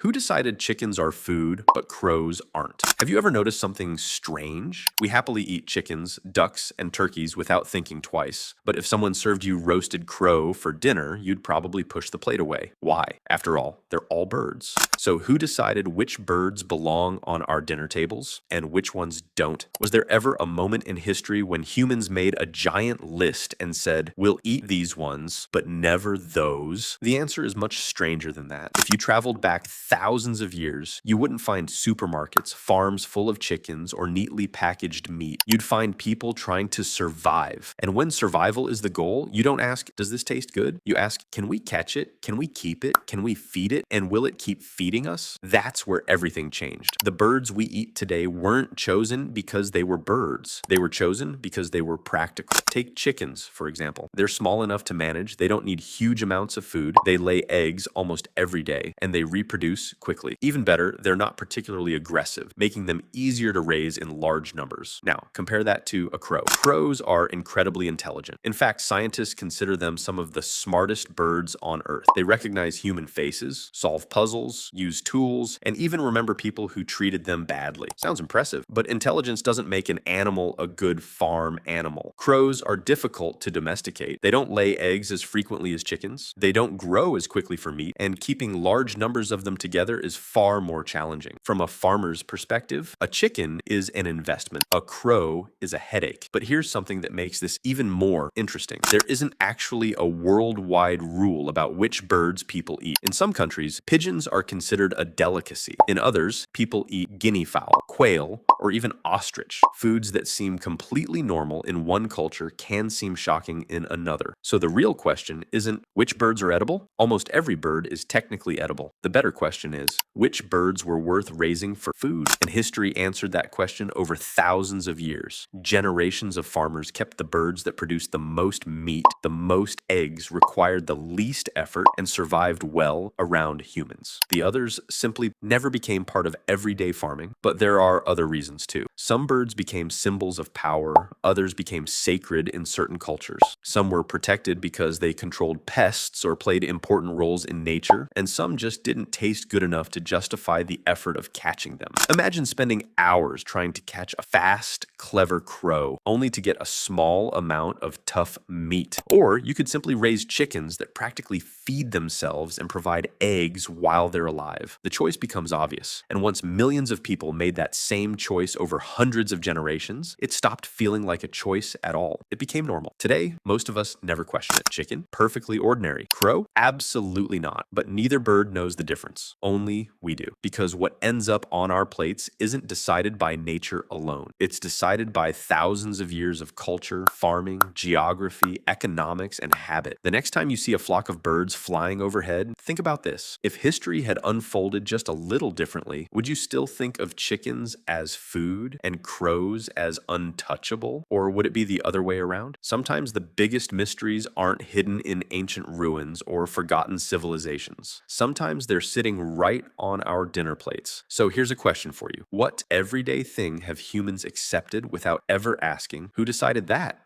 Who decided chickens are food, but crows aren't? Have you ever noticed something strange? We happily eat chickens, ducks, and turkeys without thinking twice. But if someone served you roasted crow for dinner, you'd probably push the plate away. Why? After all, they're all birds. So who decided which birds belong on our dinner tables and which ones don't? Was there ever a moment in history when humans made a giant list and said, we'll eat these ones, but never those? The answer is much stranger than that. If you traveled back thousands of years, you wouldn't find supermarkets, farms full of chickens, or neatly packaged meat. You'd find people trying to survive. And when survival is the goal, you don't ask, does this taste good? You ask, can we catch it? Can we keep it? Can we feed it? And will it keep feeding us? That's where everything changed. The birds we eat today weren't chosen because they were birds. They were chosen because they were practical. Take chickens, for example. They're small enough to manage. They don't need huge amounts of food. They lay eggs almost every day, and they reproduce quickly. Even better, they're not particularly aggressive, making them easier to raise in large numbers. Now, compare that to a crow. Crows are incredibly intelligent. In fact, scientists consider them some of the smartest birds on Earth. They recognize human faces, solve puzzles, use tools, and even remember people who treated them badly. Sounds impressive, but intelligence doesn't make an animal a good farm animal. Crows are difficult to domesticate. They don't lay eggs as frequently as chickens. They don't grow as quickly for meat, and keeping large numbers of them together is far more challenging. From a farmer's perspective, a chicken is an investment. A crow is a headache. But here's something that makes this even more interesting. There isn't actually a worldwide rule about which birds people eat. In some countries, pigeons are considered a delicacy. In others, people eat guinea fowl, quail, or even ostrich. Foods that seem completely normal in one culture can seem shocking in another. So the real question isn't which birds are edible? Almost every bird is technically edible. The better question is, which birds were worth raising for food? And history answered that question over thousands of years. Generations of farmers kept the birds that produced the most meat, the most eggs, required the least effort, and survived well around humans. The others simply never became part of everyday farming, but there are other reasons too. Some birds became symbols of power, others became sacred in certain cultures. Some were protected because they controlled pests or played important roles in nature, and some just didn't taste good enough to justify the effort of catching them. Imagine spending hours trying to catch a fast, clever crow, only to get a small amount of tough meat. Or you could simply raise chickens that practically feed themselves and provide eggs while they're alive. The choice becomes obvious, and once millions of people made that same choice over hundreds of generations, it stopped feeling like a choice at all. It became normal. Today, most of us never question it. Chicken? Perfectly ordinary. Crow? Absolutely not. But neither bird knows the difference. Only we do. Because what ends up on our plates isn't decided by nature alone. It's decided by thousands of years of culture, farming, geography, economics, and habit. The next time you see a flock of birds flying overhead, think about this. If history had unfolded just a little differently, would you still think of chickens as food and crows as untouchable? Or would it be the other way around? Sometimes the biggest mysteries aren't hidden in ancient ruins or forgotten civilizations. Sometimes they're sitting right on our dinner plates. So here's a question for you. What everyday thing have humans accepted without ever asking, who decided that?